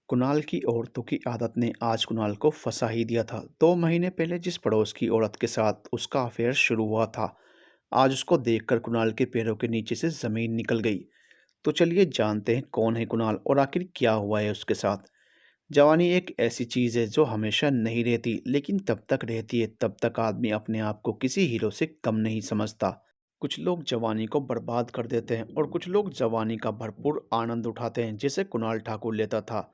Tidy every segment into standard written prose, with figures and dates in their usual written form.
कुणाल की औरतों की आदत ने आज कुणाल को फंसा ही दिया था। 2 महीने पहले जिस पड़ोस की औरत के साथ उसका अफेयर शुरू हुआ था, आज उसको देखकर कुणाल के पैरों के नीचे से जमीन निकल गई। तो चलिए जानते हैं कौन है कुणाल और आखिर क्या हुआ है उसके साथ। जवानी एक ऐसी चीज़ है जो हमेशा नहीं रहती, लेकिन तब तक रहती है तब तक आदमी अपने आप को किसी हीरो से कम नहीं समझता। कुछ लोग जवानी को बर्बाद कर देते हैं और कुछ लोग जवानी का भरपूर आनंद उठाते हैं, जैसे कुणाल ठाकुर लेता था।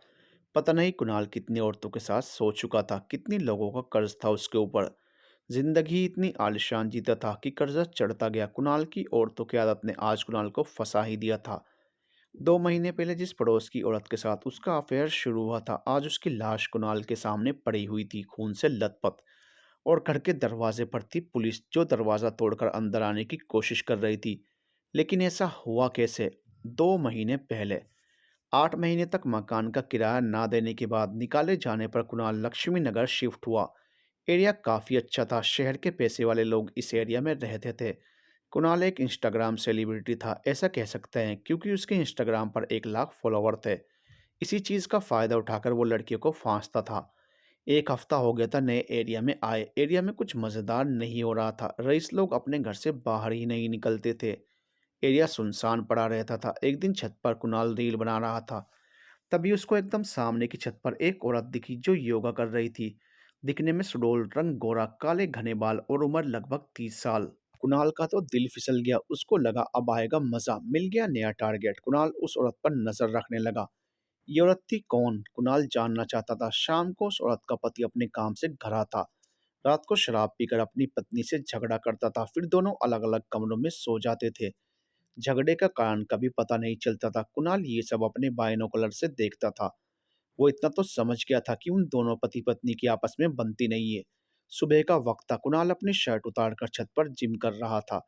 पता नहीं कुणाल कितनी औरतों के साथ सो चुका था, कितनी लोगों का कर्ज था उसके ऊपर। जिंदगी इतनी आलिशान जीता था कि कर्जा चढ़ता गया। कुणाल की औरतों की आदत ने आज कुणाल को फंसा ही दिया था। 2 महीने पहले जिस पड़ोस की औरत के साथ उसका अफेयर शुरू हुआ था, आज उसकी लाश कुणाल के सामने पड़ी हुई थी, खून से लथपथ। और घर के दरवाजे पर थी पुलिस, जो दरवाजा तोड़कर अंदर आने की कोशिश कर रही थी। लेकिन ऐसा हुआ कैसे? 2 महीने पहले 8 महीने तक मकान का किराया ना देने के बाद निकाले जाने पर कुणाल लक्ष्मी नगर शिफ्ट हुआ। एरिया काफ़ी अच्छा था, शहर के पैसे वाले लोग इस एरिया में रहते थे। कुणाल एक इंस्टाग्राम सेलिब्रिटी था, ऐसा कह सकते हैं, क्योंकि उसके इंस्टाग्राम पर 1 लाख फॉलोवर थे। इसी चीज़ का फ़ायदा उठाकर वो लड़कियों को फांसता था। एक हफ्ता हो गया था नए एरिया में आए। एरिया में कुछ मज़ेदार नहीं हो रहा था। रईस लोग अपने घर से बाहर ही नहीं निकलते थे। एरिया सुनसान पड़ा रहता था। एक दिन छत पर कुणाल रील बना रहा था, तभी उसको एकदम सामने की छत पर एक औरत दिखी जो योगा कर रही थी। दिखने में सुडौल, रंग गोरा, काले घने बाल और उम्र लगभग 30 साल। कुणाल का तो दिल फिसल गया। उसको लगा अब आएगा मजा, मिल गया नया टारगेट। कुणाल उस औरत पर नजर रखने लगा। ये औरत थी कौन? कुणाल जानना चाहता था। शाम को उस औरत का पति अपने काम से घर आता। रात को शराब पीकर अपनी पत्नी से झगड़ा करता था, फिर दोनों अलग अलग कमरों में सो जाते थे। झगड़े का कारण कभी पता नहीं चलता था। कुणाल ये सब अपने बाइनोकुलर से देखता था। वो इतना तो समझ गया था कि उन दोनों पति पत्नी की आपस में बनती नहीं है। सुबह का वक्त था। कुणाल अपनी शर्ट उतारकर छत पर जिम कर रहा था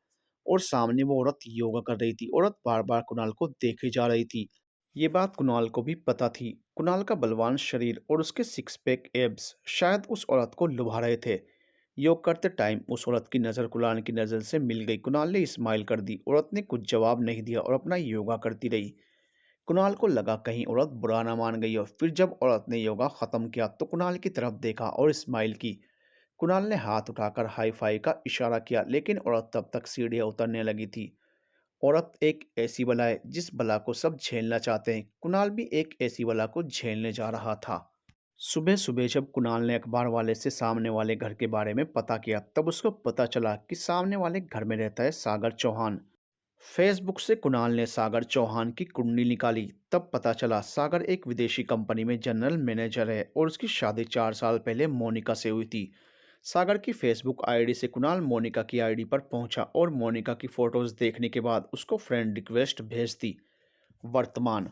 और सामने वो औरत योगा कर रही थी। औरत बार बार कुणाल को देखे जा रही थी। ये बात कुणाल को भी पता थी। कुणाल का बलवान शरीर और उसके सिक्स पैक एब्स शायद उस औरत को लुभा रहे थे। योग करते टाइम उस औरत की नज़र कुणाल की नज़र से मिल गई। कुणाल ने स्माइल कर दी। औरत ने कुछ जवाब नहीं दिया और अपना योगा करती रही। कुणाल को लगा कहीं औरत बुरा ना मान गई हो। फिर जब औरत ने योगा खत्म किया तो कुणाल की तरफ देखा और स्माइल की। कुणाल ने हाथ उठाकर हाई फाई का इशारा किया, लेकिन औरत तब तक सीढ़ियां उतरने लगी थी। औरत एक ऐसी बला है जिस बला को सब झेलना चाहते हैं। कुणाल भी एक ऐसी बला को झेलने जा रहा था। सुबह सुबह जब कुणाल ने अखबार वाले से सामने वाले घर के बारे में पता किया, तब उसको पता चला कि सामने वाले घर में रहता है सागर चौहान। फेसबुक से कुणाल ने सागर चौहान की कुंडली निकाली। तब पता चला सागर एक विदेशी कंपनी में जनरल मैनेजर है और उसकी शादी 4 साल पहले मोनिका से हुई थी। सागर की फेसबुक आईडी से कुणाल मोनिका की आईडी पर पहुंचा और मोनिका की फोटोज देखने के बाद उसको फ्रेंड रिक्वेस्ट भेज दी। वर्तमान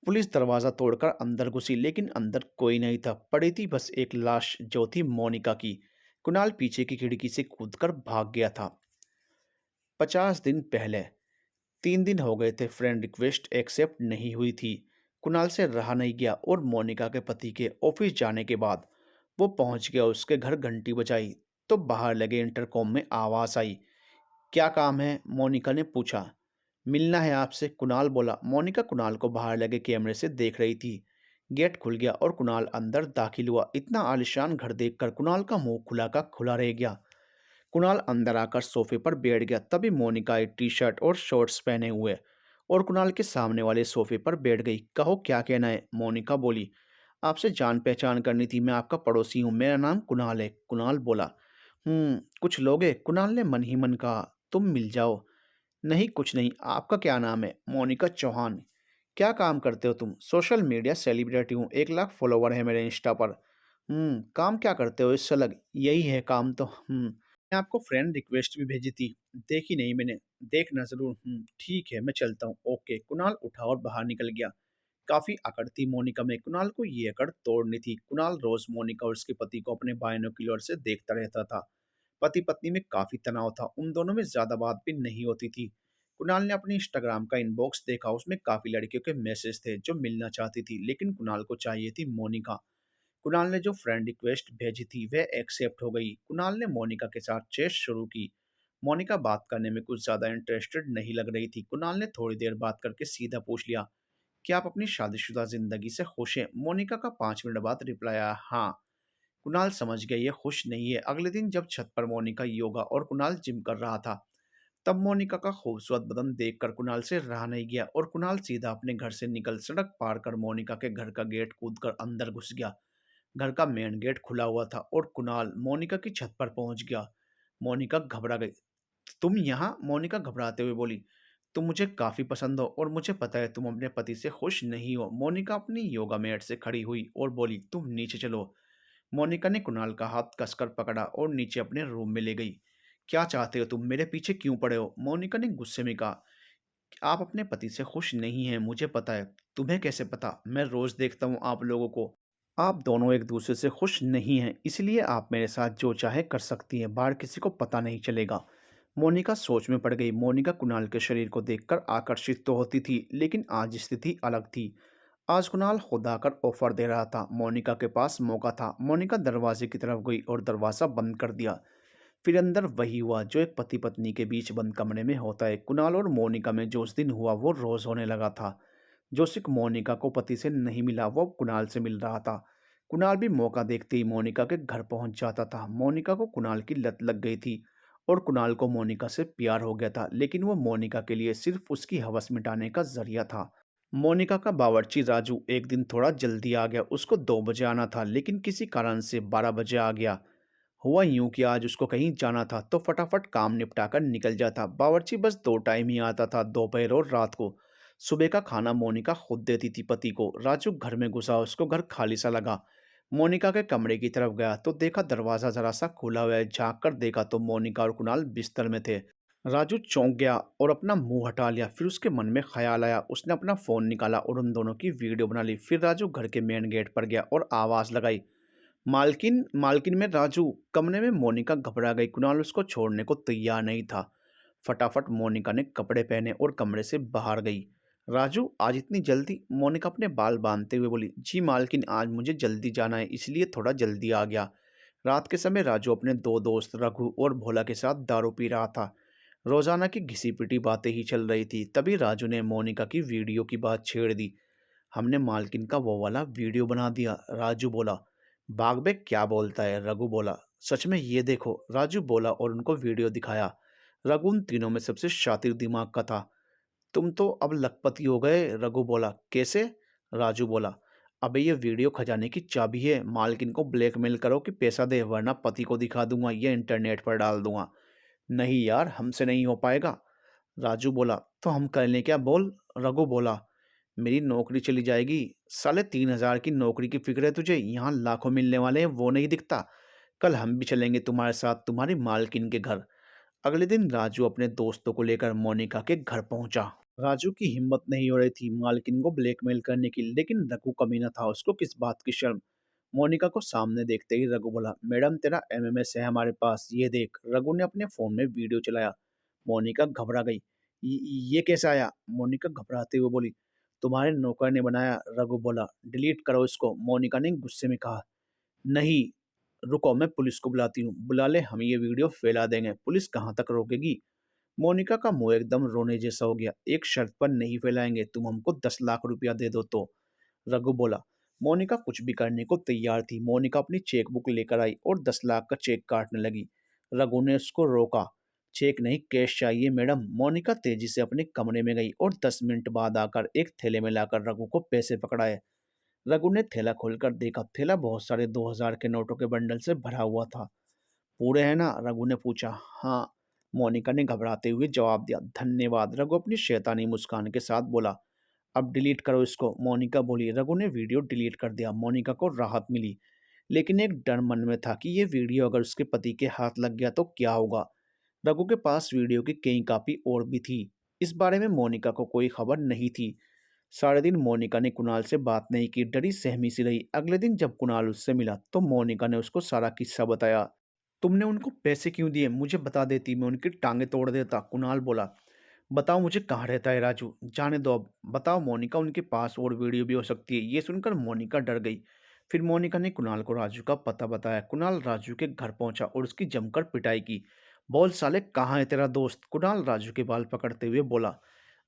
पुलिस दरवाजा तोड़कर अंदर घुसी, लेकिन अंदर कोई नहीं था। पड़ी थी बस एक लाश, जो थी मोनिका की। कुणाल पीछे की खिड़की से कूदकर भाग गया था। 50 दिन पहले 3 दिन हो गए थे, फ्रेंड रिक्वेस्ट एक्सेप्ट नहीं हुई थी। कुणाल से रहा नहीं गया और मोनिका के पति के ऑफिस जाने के बाद वो पहुंच गया उसके घर। घंटी बजाई तो बाहर लगे इंटरकॉम में आवाज़ आई। क्या काम है? मोनिका ने पूछा। मिलना है आपसे, कुणाल बोला। मोनिका कुणाल को बाहर लगे कैमरे से देख रही थी। गेट खुल गया और कुणाल अंदर दाखिल हुआ। इतना आलिशान घर देखकर कुणाल का मुंह खुला का खुला रह गया। कुणाल अंदर आकर सोफे पर बैठ गया। तभी मोनिका एक टी शर्ट और शॉर्ट्स पहने हुए और कुणाल के सामने वाले सोफे पर बैठ गई। कहो क्या कहना है? मोनिका बोली। आपसे जान पहचान करनी थी, मैं आपका पड़ोसी हूँ, मेरा नाम कुणाल है, कुणाल बोला। कुछ लोगे? कुणाल ने मन ही मन कहा। तुम मिल जाओ। नहीं कुछ नहीं, आपका क्या नाम है? मोनिका चौहान। क्या काम करते हो तुम? सोशल मीडिया सेलिब्रिटी हूँ, 1 लाख फॉलोवर है मेरे इंस्टा पर। काम क्या करते हो इससे अलग? यही है काम तो। मैं आपको फ्रेंड रिक्वेस्ट भी भेजी थी, देखी नहीं मैंने। देखना जरूर। ठीक है, मैं चलता हूँ। ओके। कुणाल उठा और बाहर निकल गया। काफी अकड़ थी मोनिका में। कुणाल को ये अकड़ तोड़नी थी। कुणाल रोज मोनिका और उसके पति को अपने बायनोक्यूलर से देखता रहता था। पति पत्नी में काफी तनाव था। उन दोनों में ज्यादा बात भी नहीं होती थी। कुणाल ने अपनी इंस्टाग्राम का इनबॉक्स देखा। उसमें काफी लड़कियों के मैसेज थे जो मिलना चाहती थी, लेकिन कुणाल को चाहिए थी मोनिका। कुणाल ने जो फ्रेंड रिक्वेस्ट भेजी थी वह एक्सेप्ट हो गई। कुणाल ने मोनिका के साथ चेस शुरू की। मोनिका बात करने में कुछ ज्यादा इंटरेस्टेड नहीं लग रही थी। कुणाल ने थोड़ी देर बात करके सीधा पूछ लिया, क्या आप अपनी शादीशुदा ज़िंदगी से खुश हैं? मोनिका का 5 मिनट बाद रिप्लाई आया, हाँ। कुणाल समझ गया ये खुश नहीं है। अगले दिन जब छत पर मोनिका योगा और कुणाल जिम कर रहा था, तब मोनिका का खूबसूरत बदन देखकर कुणाल से रहा नहीं गया और कुणाल सीधा अपने घर से निकल सड़क पार कर मोनिका के घर का गेट कूदकर अंदर घुस गया। घर का मेन गेट खुला हुआ था और कुणाल मोनिका की छत पर पहुंच गया। मोनिका घबरा गई। तुम यहाँ? मोनिका घबराते हुए बोली। तुम मुझे काफ़ी पसंद हो और मुझे पता है तुम अपने पति से खुश नहीं हो। मोनिका अपनी योगा मैट से खड़ी हुई और बोली, तुम नीचे चलो। मोनिका ने कुणाल का हाथ कसकर पकड़ा और नीचे अपने रूम में ले गई। क्या चाहते हो तुम? मेरे पीछे क्यों पड़े हो? मोनिका ने गुस्से में कहा। आप अपने पति से खुश नहीं हैं, मुझे पता है। तुम्हें कैसे पता? मैं रोज देखता हूँ आप लोगों को। आप दोनों एक दूसरे से खुश नहीं हैं, इसलिए आप मेरे साथ जो चाहे कर सकती हैं, बाहर किसी को पता नहीं चलेगा। मोनिका सोच में पड़ गई। मोनिका कुणाल के शरीर को देखकर आकर्षित तो होती थी, लेकिन आज स्थिति अलग थी। आज कुणाल खुद आकर ऑफर दे रहा था। मोनिका के पास मौका था। मोनिका दरवाजे की तरफ गई और दरवाज़ा बंद कर दिया। फिर अंदर वही हुआ जो एक पति पत्नी के बीच बंद कमरे में होता है। कुणाल और मोनिका में जो उस दिन हुआ वो रोज होने लगा था। जो सिर्फ मोनिका को पति से नहीं मिला वो अब कुणाल से मिल रहा था। कुणाल भी मौका देखते ही मोनिका के घर पहुंच जाता था। मोनिका को कुणाल की लत लग गई थी और कुणाल को मोनिका से प्यार हो गया था, लेकिन वो मोनिका के लिए सिर्फ उसकी हवस मिटाने का जरिया था। मोनिका का बावर्ची राजू एक दिन थोड़ा जल्दी आ गया। उसको 2 बजे आना था, लेकिन किसी कारण से 12 बजे आ गया। हुआ यूं कि आज उसको कहीं जाना था तो फटाफट काम निपटाकर निकल जाता। बावर्ची बस 2 टाइम ही आता था, दोपहर और रात को। सुबह का खाना मोनिका खुद देती थी पति को। राजू घर में घुसा, उसको घर खाली सा लगा। मोनिका के कमरे की तरफ गया तो देखा दरवाज़ा जरा सा खुला हुआ है। झाँक कर देखा तो मोनिका और कुणाल बिस्तर में थे। राजू चौंक गया और अपना मुंह हटा लिया। फिर उसके मन में ख्याल आया। उसने अपना फ़ोन निकाला और उन दोनों की वीडियो बना ली। फिर राजू घर के मेन गेट पर गया और आवाज़ लगाई, मालकिन, मालकिन में राजू। कमरे में मोनिका घबरा गई। कुणाल उसको छोड़ने को तैयार नहीं था। फटाफट मोनिका ने कपड़े पहने और कमरे से बाहर गई। राजू, आज इतनी जल्दी? मोनिका अपने बाल बांधते हुए बोली। जी मालकिन, आज मुझे जल्दी जाना है, इसलिए थोड़ा जल्दी आ गया। रात के समय राजू अपने 2 दोस्त रघु और भोला के साथ दारू पी रहा था। रोजाना की घिसी पिटी बातें ही चल रही थी। तभी राजू ने मोनिका की वीडियो की बात छेड़ दी। हमने मालकिन का वो वाला वीडियो बना दिया, राजू बोला। बाग बे क्या बोलता है? रघु बोला। सच में ये देखो, राजू बोला और उनको वीडियो दिखाया। रघु उन तीनों में सबसे शातिर दिमाग का था। तुम तो अब लखपति हो गए, रघु बोला। कैसे? राजू बोला। अबे ये वीडियो खजाने की चाबी है। मालकिन को ब्लैकमेल करो कि पैसा दे, वरना पति को दिखा दूंगा या इंटरनेट पर डाल दूंगा। नहीं यार, हमसे नहीं हो पाएगा, राजू बोला। तो हम कर लें क्या? बोल, रघु बोला। मेरी नौकरी चली जाएगी। साले 3,000 की नौकरी की फिक्र है तुझे? यहाँ लाखों मिलने वाले हैं, वो नहीं दिखता। कल हम भी चलेंगे तुम्हारे साथ, तुम्हारी मालकिन के घर। अगले दिन राजू अपने दोस्तों को लेकर मोनिका के घर पहुंचा। राजू की हिम्मत नहीं हो रही थी मालकिन को ब्लैकमेल करने की, लेकिन रघु कमीना था, उसको किस बात की शर्म। मोनिका को सामने देखते ही रघु बोला, मैडम तेरा एमएमएस है हमारे पास, ये देख। रघु ने अपने फोन में वीडियो चलाया। मोनिका घबरा गई। "ये ये कैसे आया?" मोनिका घबराते हुए बोली। तुम्हारे नौकर ने बनाया, रघु बोला। डिलीट करो इसको, मोनिका ने गुस्से में कहा। नहीं, रुको, मैं पुलिस को बुलाती हूँ। बुला ले, हम ये वीडियो फैला देंगे। पुलिस कहाँ तक रोकेगी? मोनिका का मुंह एकदम रोने जैसा हो गया। एक शर्त पर नहीं फैलाएंगे, तुम हमको 10 लाख रुपया दे दो तो, रघु बोला। मोनिका कुछ भी करने को तैयार थी। मोनिका अपनी चेक बुक लेकर आई और 10 लाख का चेक काटने लगी। रघु ने उसको रोका। चेक नहीं, कैश चाहिए मैडम। मोनिका तेजी से अपने कमरे में गई और 10 मिनट बाद आकर एक थैले में लाकर रघु को पैसे पकड़ाए। रघु ने थैला खोलकर देखा। थैला बहुत सारे 2,000 के नोटों के बंडल से भरा हुआ था। पूरे हैं ना? रघु ने पूछा। हाँ, मोनिका ने घबराते हुए जवाब दिया। धन्यवाद, रघु अपनी शैतानी मुस्कान के साथ बोला। अब डिलीट करो इसको, मोनिका बोली। रघु ने वीडियो डिलीट कर दिया। मोनिका को राहत मिली, लेकिन एक डर मन में था कि ये वीडियो अगर उसके पति के हाथ लग गया तो क्या होगा। रघु के पास वीडियो की कई कॉपी और भी थी। इस बारे में मोनिका को कोई खबर नहीं थी। सारे दिन मोनिका ने कुणाल से बात नहीं की, डरी सहमी सी रही। अगले दिन जब कुणाल उससे मिला तो मोनिका ने उसको सारा किस्सा बताया। तुमने उनको पैसे क्यों दिए? मुझे बता देती, मैं उनकी टांगे तोड़ देता, कुणाल बोला। बताओ मुझे कहाँ रहता है राजू? जाने दो अब। बताओ मोनिका, उनके पास और वीडियो भी हो सकती है। ये सुनकर मोनिका डर गई। फिर मोनिका ने कुणाल को राजू का पता बताया। कुणाल राजू के घर पहुंचा और उसकी जमकर पिटाई की। बोल साले, कहाँ है तेरा दोस्त? कुणाल राजू के बाल पकड़ते हुए बोला।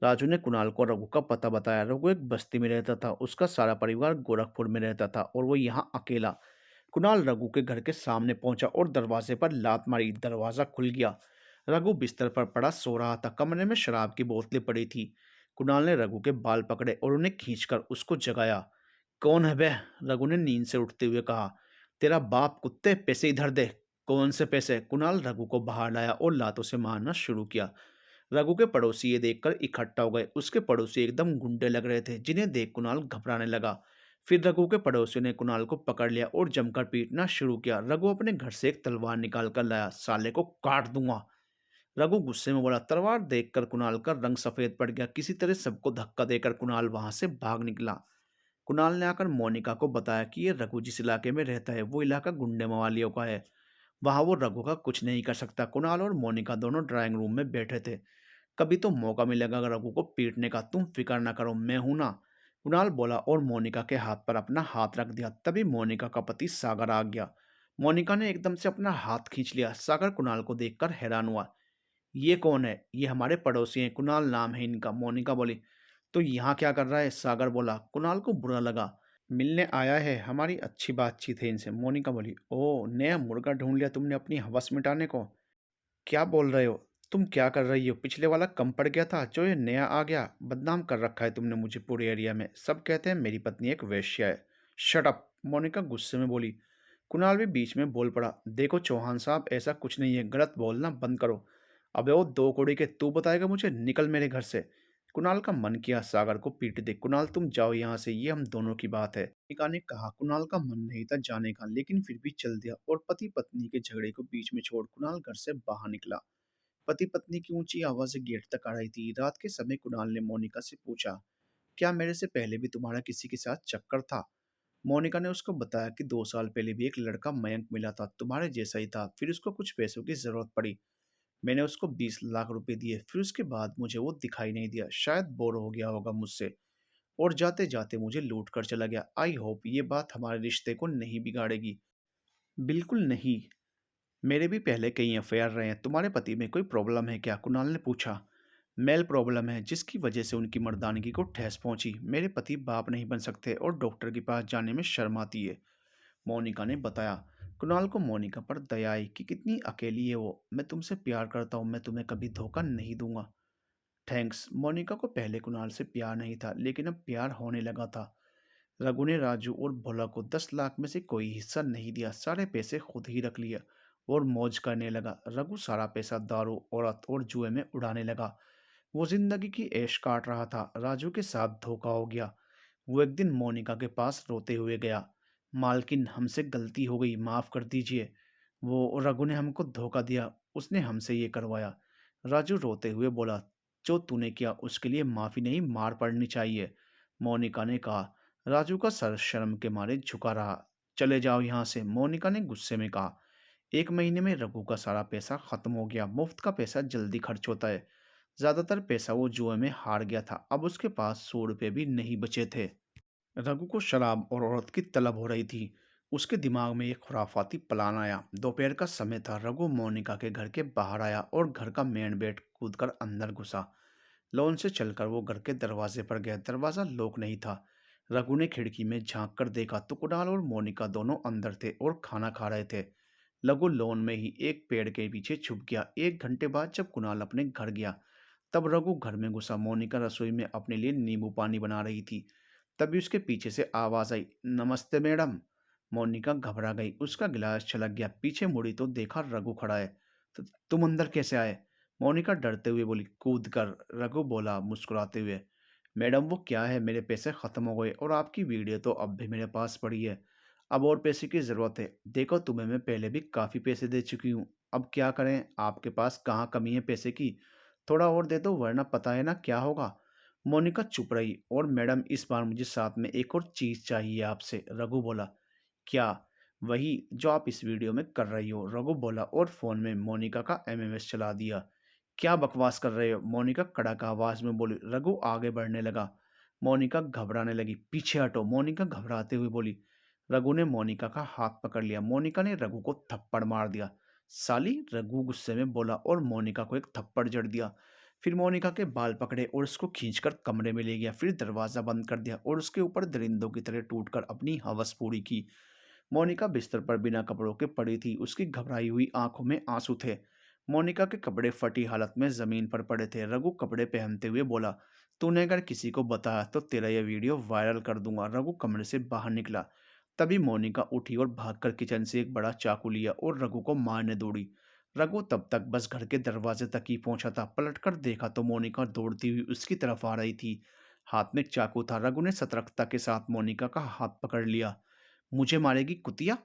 राजू ने कुणाल को रघु का पता बताया। रघु एक बस्ती में रहता था, उसका सारा परिवार गोरखपुर में रहता था और वो यहाँ अकेला। कुणाल रघु के घर के सामने पहुंचा और दरवाजे पर लात मारी। दरवाजा खुल गया। रघु बिस्तर पर पड़ा सो रहा था। कमरे में शराब की बोतलें पड़ी थी। कुणाल ने रघु के बाल पकड़े और उन्हें खींचकर उसको जगाया। कौन है बे? रघु ने नींद से उठते हुए कहा। तेरा बाप कुत्ते, पैसे इधर दे। कौन से पैसे? कुणाल रघु को बाहर लाया और लातों से मारना शुरू किया। रघु के पड़ोसी ये देखकर इकट्ठा हो गए। उसके पड़ोसी एकदम गुंडे लग रहे थे, जिन्हें देख कुणाल घबराने लगा। फिर रघु के पड़ोसी ने कुणाल को पकड़ लिया और जमकर पीटना शुरू किया। रघु अपने घर से एक तलवार निकाल कर लाया। साले को काट दूंगा, रघु गुस्से में बोला। तलवार देखकर कुणाल का रंग सफेद पड़ गया। किसी तरह सबको धक्का देकर कुणाल वहां से भाग निकला। कुणाल ने आकर मोनिका को बताया कि ये रघु जिस इलाके में रहता है वो इलाका गुंडे मवालियों का है। वहां वो रघु का कुछ नहीं कर सकता। कुणाल और मोनिका दोनों ड्राइंग रूम में बैठे थे। कभी तो मौका मिलेगा रघु को पीटने का, तुम फिक्र ना करो, मैं हूं ना, कुणाल बोला और मोनिका के हाथ पर अपना हाथ रख दिया। तभी मोनिका का पति सागर आ गया। मोनिका ने एकदम से अपना हाथ खींच लिया। सागर कुणाल को देखकर हैरान हुआ। ये कौन है? ये हमारे पड़ोसी हैं, कुणाल नाम है इनका, मोनिका बोली। तो यहाँ क्या कर रहा है? सागर बोला। कुणाल को बुरा लगा। मिलने आया है, हमारी अच्छी बातचीत है इनसे, मोनिका बोली। ओ, नया मुर्गा ढूंढ लिया तुमने अपनी हवस मिटाने को? क्या बोल रहे हो? तुम क्या कर रही हो? पिछले वाला कम पड़ गया था, जो ये नया आ गया। बदनाम कर रखा है तुमने मुझे पूरे एरिया में। सब कहते हैं मेरी पत्नी एक वेश्या है। शट अप, मोनिका गुस्से में बोली। कुणाल भी बीच में बोल पड़ा। देखो चौहान साहब, ऐसा कुछ नहीं है, गलत बोलना बंद करो। अबे वो दो कौड़ी के तू बताएगा मुझे? निकल मेरे घर से। कुणाल का मन किया सागर को पीट दे। कुणाल तुम जाओ यहाँ से, ये हम दोनों की बात है, मोनिका ने कहा। कुणाल का मन नहीं था जाने का, लेकिन फिर भी चल दिया और पति पत्नी के झगड़े को बीच में छोड़ कुणाल घर से बाहर निकला। पति पत्नी की ऊंची आवाजें गेट तक आ रही थी। रात के समय कुणाल ने मोनिका से पूछा, क्या मेरे से पहले भी तुम्हारा किसी के साथ चक्कर था? मोनिका ने उसको बताया कि 2 साल पहले भी एक लड़का मयंक मिला था, तुम्हारे जैसा ही था। फिर उसको कुछ पैसों की जरूरत पड़ी। मैंने उसको 20 लाख रुपए दिए। फिर उसके बाद मुझे वो दिखाई नहीं दिया। शायद बोर हो गया होगा मुझसे और जाते जाते मुझे लूट कर चला गया। आई होप ये बात हमारे रिश्ते को नहीं बिगाड़ेगी। बिल्कुल नहीं। मेरे भी पहले कई अफेयर रहे हैं। तुम्हारे पति में कोई प्रॉब्लम है क्या? कुणाल ने पूछा। मेल प्रॉब्लम है, जिसकी वजह से उनकी मर्दानगी को ठेस पहुंची। मेरे पति बाप नहीं बन सकते और डॉक्टर के पास जाने में शर्म आती है, मोनिका ने बताया। कुणाल को मोनिका पर दया आई कि कितनी अकेली है वो। मैं तुमसे प्यार करता हूँ, मैं तुम्हें कभी धोखा नहीं दूंगा। थैंक्स। मोनिका को पहले कुणाल से प्यार नहीं था, लेकिन अब प्यार होने लगा था। रघु ने राजू और भोला को 10 लाख में से कोई हिस्सा नहीं दिया। सारे पैसे खुद ही रख लिया और मौज करने लगा। रघु सारा पैसा दारू, औरत और जुए में उड़ाने लगा। वो जिंदगी की ऐश काट रहा था। राजू के साथ धोखा हो गया। वो एक दिन मोनिका के पास रोते हुए गया। मालकिन, हमसे गलती हो गई, माफ कर दीजिए। वो रघु ने हमको धोखा दिया, उसने हमसे ये करवाया। राजू रोते हुए बोला, जो तूने किया उसके लिए माफी नहीं, मार पड़नी चाहिए, मोनिका ने कहा। राजू का सर शर्म के मारे झुका रहा। चले जाओ यहाँ से, मोनिका ने गुस्से में कहा। 1 महीने में रघु का सारा पैसा खत्म हो गया। मुफ्त का पैसा जल्दी खर्च होता है। ज्यादातर पैसा वो जुए में हार गया था। अब उसके पास 100 रुपये भी नहीं बचे थे। रघु को शराब और औरत की तलब हो रही थी। उसके दिमाग में एक खुराफाती प्लान आया। दोपहर का समय था। रघु मोनिका के घर के बाहर आया और घर का मेन गेट कूदकर अंदर घुसा। लॉन से चलकर वो घर के दरवाजे पर गया। दरवाजा लॉक नहीं था। रघु ने खिड़की में झांक कर देखा तो कुणाल और मोनिका दोनों अंदर थे और खाना खा रहे थे। रघु लॉन में ही एक पेड़ के पीछे छुप गया। 1 घंटे बाद जब कुणाल अपने घर गया, तब रघु घर में घुसा। मोनिका रसोई में अपने लिए नींबू पानी बना रही थी। तभी उसके पीछे से आवाज आई, नमस्ते मैडम। मोनिका घबरा गई। उसका गिलास छलक गया। पीछे मुड़ी तो देखा रघु खड़ा है। तो तुम अंदर कैसे आए? मोनिका डरते हुए बोली। कूद कर, रघु बोला मुस्कुराते हुए। मैडम वो क्या है, मेरे पैसे खत्म हो गए और आपकी वीडियो तो अब भी मेरे पास पड़ी है। अब और पैसे की ज़रूरत है। देखो तुम्हें मैं पहले भी काफ़ी पैसे दे चुकी हूँ। अब क्या करें, आपके पास कहाँ कमी है पैसे की? थोड़ा और दे दो, वरना पता है ना क्या होगा। मोनिका चुप रही। और मैडम, इस बार मुझे साथ में एक और चीज़ चाहिए आपसे, रघु बोला। क्या? वही जो आप इस वीडियो में कर रही हो, रघु बोला और फ़ोन में मोनिका का एमएमएस चला दिया। क्या बकवास कर रहे हो, मोनिका कड़क आवाज़ में बोली। रघु आगे बढ़ने लगा। मोनिका घबराने लगी। पीछे हटो, मोनिका घबराते हुए बोली। रघु ने मोनिका का हाथ पकड़ लिया। मोनिका ने रघु को थप्पड़ मार दिया। साली, रघु गुस्से में बोला और मोनिका को एक थप्पड़ जड़ दिया। फिर मोनिका के बाल पकड़े और उसको खींचकर कमरे में ले गया। फिर दरवाज़ा बंद कर दिया और उसके ऊपर दरिंदों की तरह टूटकर अपनी हवस पूरी की। मोनिका बिस्तर पर बिना कपड़ों के पड़ी थी। उसकी घबराई हुई आंखों में आंसू थे। मोनिका के कपड़े फटी हालत में जमीन पर पड़े थे। रघु कपड़े पहनते हुए बोला, तूने अगर किसी को बताया तो तेरा यह वीडियो वायरल कर दूंगा। रघु कमरे से बाहर निकला। तभी मोनिका उठी और भागकर किचन से एक बड़ा चाकू लिया और रघु को मारने दौड़ी। रघु तब तक बस घर के दरवाजे तक ही पहुंचा था। पलटकर देखा तो मोनिका दौड़ती हुई उसकी तरफ आ रही थी। हाथ में चाकू था। रघु ने सतर्कता के साथ मोनिका का हाथ पकड़ लिया। मुझे मारेगी कुतिया?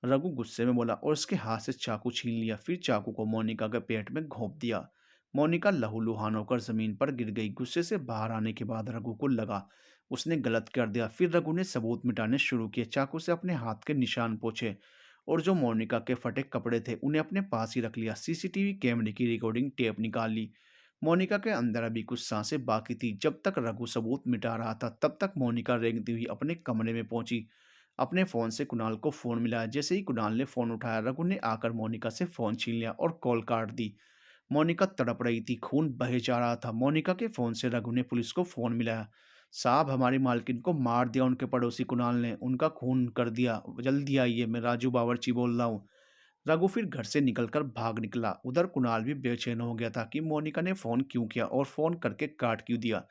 रघु गुस्से में बोला और उसके हाथ से चाकू छीन लिया। फिर चाकू को मोनिका के पेट में घोंप दिया। मोनिका लहूलुहान होकर जमीन पर गिर गई। गुस्से से बाहर आने के बाद रघु को लगा उसने गलत कर दिया। फिर रघु ने सबूत मिटाने शुरू किए। चाकू से अपने हाथ के निशान पोंछे और जो मोनिका के फटे कपड़े थे उन्हें अपने पास ही रख लिया। सीसीटीवी कैमरे की रिकॉर्डिंग टेप निकाल ली। मोनिका के अंदर अभी कुछ सांसें बाकी थी। जब तक रघु सबूत मिटा रहा था तब तक मोनिका रेंगती हुई अपने कमरे में पहुंची। अपने फ़ोन से कुणाल को फ़ोन मिलाया। जैसे ही कुणाल ने फ़ोन उठाया, रघु ने आकर मोनिका से फ़ोन छीन लिया और कॉल काट दी। मोनिका तड़प रही थी, खून बहे जा रहा था। मोनिका के फ़ोन से रघु ने पुलिस को फ़ोन मिलाया। साहब, हमारी मालकिन को मार दिया उनके पड़ोसी कुणाल ने, उनका खून कर दिया, जल्दी आइए, मैं राजू बावर्ची बोल रहा हूँ। रघु फिर घर से निकलकर भाग निकला। उधर कुणाल भी बेचैन हो गया था कि मोनिका ने फ़ोन क्यों किया और फ़ोन करके काट क्यों दिया।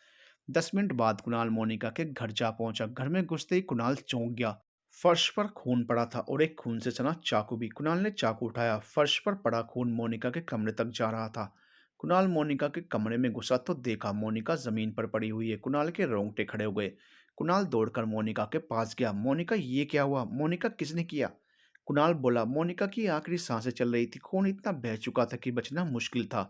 10 मिनट बाद कुणाल मोनिका के घर जा पहुंचा। घर में घुसते ही कुणाल चौंक गया। फर्श पर खून पड़ा था और एक खून से सना चाकू भी। कुणाल ने चाकू उठाया। फर्श पर पड़ा खून मोनिका के कमरे तक जा रहा था। कुणाल मोनिका के कमरे में घुसा तो देखा मोनिका जमीन पर पड़ी हुई है। कुणाल के रोंगटे खड़े हो गए। कुणाल दौड़कर मोनिका के पास गया। मोनिका, ये क्या हुआ? मोनिका, किसने किया? कुणाल बोला, मोनिका की आखिरी सांसें चल रही थी। खून इतना बह चुका था कि बचना मुश्किल था।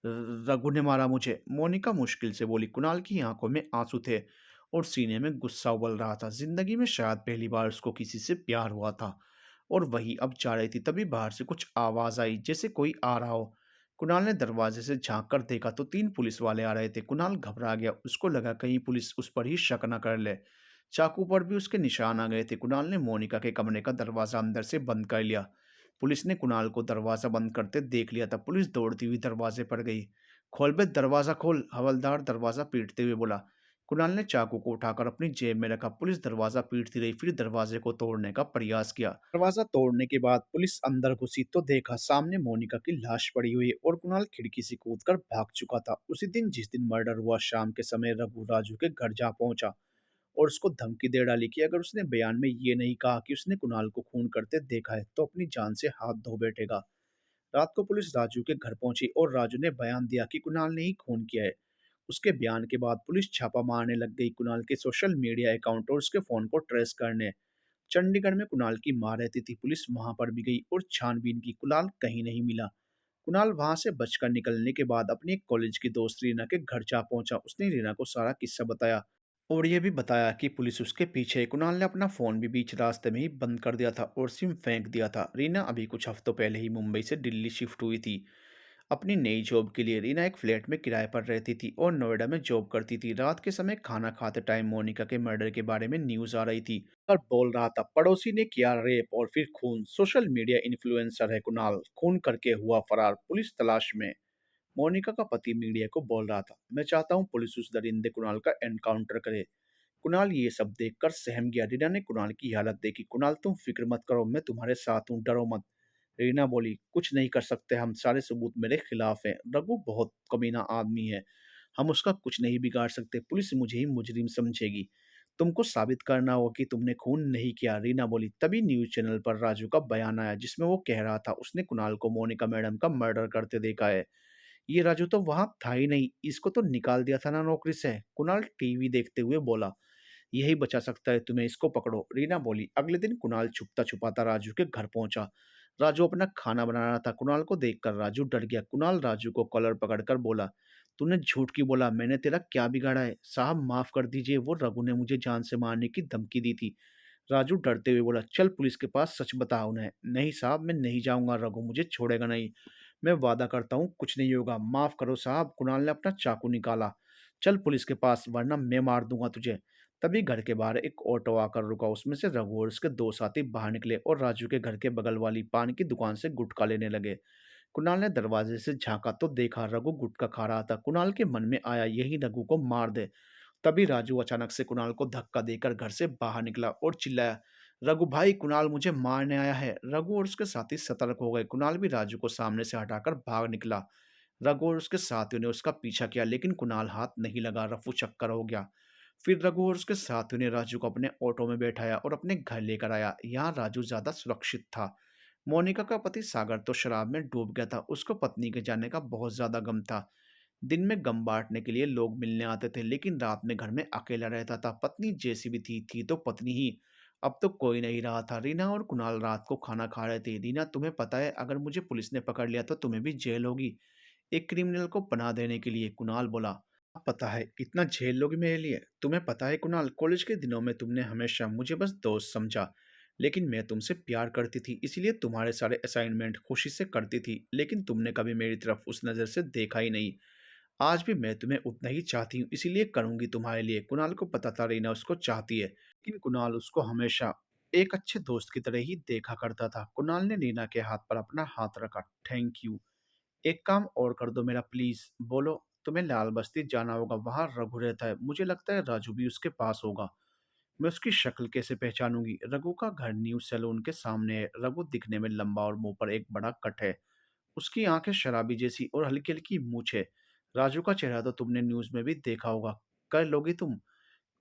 रघु ने मारा मुझे, मोनिका मुश्किल से बोली। कुणाल की आंखों में आंसू थे और सीने में गुस्सा उबल रहा था। जिंदगी में शायद पहली बार उसको किसी से प्यार हुआ था और वही अब जा रही थी। तभी बाहर से कुछ आवाज आई, जैसे कोई आ रहा हो। कुणाल ने दरवाजे से झांक कर देखा तो 3 पुलिस वाले आ रहे थे। कुणाल घबरा गया। उसको लगा कहीं पुलिस उस पर ही शक न कर ले। चाकू पर भी उसके निशान आ गए थे। कुणाल ने मोनिका के कमरे का दरवाजा अंदर से बंद कर लिया। पुलिस ने कुणाल को दरवाजा बंद करते देख लिया था। पुलिस दौड़ती हुई दरवाजे पर गई। खोल बे, दरवाजा खोल, हवलदार दरवाजा पीटते हुए बोला। कुणाल ने चाकू को उठाकर अपनी जेब में रखा। पुलिस दरवाजा पीटती रही, फिर दरवाजे को तोड़ने का प्रयास किया। दरवाजा तोड़ने के बाद पुलिस अंदर घुसी तो देखा सामने मोनिका की लाश पड़ी हुई है और कुणाल खिड़की से कूदकर भाग चुका था। उसी दिन जिस दिन मर्डर हुआ, शाम के समय रघु राजू के घर जा पहुंचा और उसको धमकी दे डाली कि अगर उसने बयान में ये नहीं कहा कि उसने कुणाल को खून करते देखा है तो अपनी जान से हाथ धो बैठेगा। रात को पुलिस राजू के घर पहुंची और राजू ने बयान दिया कि कुणाल ने ही खून किया है। उसके बयान के बाद पुलिस छापा मारने लग गई, कुणाल के सोशल मीडिया अकाउंट और उसके फोन को ट्रेस करने। चंडीगढ़ में कुणाल की मां रहती थी। पुलिस वहां पर भी गई और छानबीन की। कुणाल कहीं नहीं मिला। कुणाल वहां से बचकर निकलने के बाद अपनी एक कॉलेज की दोस्त रीना के घर जा पहुंचा। उसने रीना को सारा किस्सा बताया और ये भी बताया कि पुलिस उसके पीछे है। कुणाल ने अपना फोन भी बीच रास्ते में ही बंद कर दिया था और सिम फेंक दिया था। रीना अभी कुछ हफ्तों पहले ही मुंबई से दिल्ली शिफ्ट हुई थी अपनी नई जॉब के लिए। रीना एक फ्लैट में किराए पर रहती थी और नोएडा में जॉब करती थी। रात के समय खाना खाते टाइम मोनिका के मर्डर के बारे में न्यूज आ रही थी और बोल रहा था पड़ोसी ने किया रेप और फिर खून। सोशल मीडिया इन्फ्लुएंसर है कुणाल, खून करके हुआ फरार, पुलिस तलाश में। मोनिका का पति मीडिया को बोल रहा था, मैं चाहता हूँ पुलिस उस दरिंदे कुणाल का एनकाउंटर करे। कुणाल ये सब देखकर सहम गया। रीना ने कुणाल की हालत देखी। कुणाल, तुम फिक्र मत करो, मैं तुम्हारे साथ हूँ, डरो मत। रीना बोली, कुछ नहीं कर सकते हम, सारे सबूत मेरे खिलाफ हैं। रघु बहुत कमीना आदमी है, हम उसका कुछ नहीं बिगाड़ सकते। पुलिस मुझे ही मुजरिम समझेगी। तुमको साबित करना होगा कि तुमने खून नहीं किया, रीना बोली। तभी न्यूज चैनल पर राजू का बयान आया जिसमें वो कह रहा था उसने कुणाल को मोनिका मैडम का मर्डर करते देखा है। ये राजू तो वहां था ही नहीं, इसको तो निकाल दिया था ना नौकरी से। कुणाल टीवी देखते हुए बोला, यही बचा सकता है तुम्हें, इसको पकड़ो, रीना बोली। अगले दिन कुणाल छुपता छुपाता राजू के घर पहुंचा। राजू अपना खाना बना रहा था। कुणाल को देखकर राजू डर गया। कुणाल राजू को कॉलर पकड़कर बोला, तूने झूठ क्यों बोला? मैंने तेरा क्या बिगाड़ा है? साहब माफ कर दीजिए, वो रघु ने मुझे जान से मारने की धमकी दी थी। राजू डरते हुए बोला, चल पुलिस के पास सच बता उन्हें। नहीं साहब, मैं नहीं जाऊंगा, रघु मुझे छोड़ेगा नहीं। मैं वादा करता हूँ कुछ नहीं होगा, माफ करो साहब। कुणाल ने अपना चाकू निकाला। चल पुलिस के पास वरना मैं मार दूंगा तुझे। तभी घर के बाहर एक ऑटो आकर रुका। उसमें से रघु और उसके 2 साथी बाहर निकले और राजू के घर के बगल वाली पान की दुकान से गुटखा लेने लगे। कुणाल ने दरवाजे से झांका तो देखा रघु गुटखा खा रहा था। कुणाल के मन में आया यही रघु को मार दे। तभी राजू अचानक से कुणाल को धक्का देकर घर से बाहर निकला और चिल्लाया, रघु भाई, कुणाल मुझे मारने आया है। रघु और उसके साथी सतर्क हो गए। कुणाल भी राजू को सामने से हटाकर भाग निकला। रघु और उसके साथियों ने उसका पीछा किया, लेकिन कुणाल हाथ नहीं लगा। रफू चक्कर हो गया। फिर रघु और उसके साथियों ने राजू को अपने ऑटो में बैठाया और अपने घर लेकर आया। यहाँ राजू ज्यादा सुरक्षित था। मोनिका का पति सागर तो शराब में डूब गया था। उसको पत्नी के जाने का बहुत ज्यादा गम था। दिन में गम बांटने के लिए लोग मिलने आते थे, लेकिन रात में घर में अकेला रहता था। पत्नी जैसी भी थी तो पत्नी ही। अब तो कोई नहीं रहा था। रीना और कुणाल रात को खाना खा रहे थे। रीना, तुम्हें पता है अगर मुझे पुलिस ने पकड़ लिया तो तुम्हें भी जेल होगी, एक क्रिमिनल को पनाह देने के लिए। कुणाल बोला, अब पता है इतना झेल लोगे मेरे लिए? तुम्हें पता है कुणाल, कॉलेज के दिनों में तुमने हमेशा मुझे बस दोस्त समझा, लेकिन मैं तुमसे प्यार करती थी, इसलिए तुम्हारे सारे असाइनमेंट खुशी से करती थी, लेकिन तुमने कभी मेरी तरफ उस नज़र से देखा ही नहीं। आज भी मैं तुम्हें उतना ही चाहती हूँ, इसीलिए करूंगी तुम्हारे लिए। कुणाल को पता था रीना उसको चाहती है, लेकिन कुणाल उसको हमेशा एक अच्छे दोस्त की तरह ही देखा करता था। कुणाल ने रीना के हाथ पर अपना हाथ रखा। Thank you. एक काम और कर दो मेरा, प्लीज। बोलो। तुम्हें लाल बस्ती जाना होगा, वहां रघु रहता है। मुझे लगता है राजू भी उसके पास होगा। मैं उसकी शक्ल कैसे पहचानूंगी? रघु का घर न्यू सैलून के सामने है। रघु दिखने में लंबा और मुंह पर एक बड़ा कट है। उसकी आंखें शराबी जैसी और हल्की हल्की मूंछ है। राजू का चेहरा तो तुमने न्यूज में भी देखा होगा। कर लोगी तुम?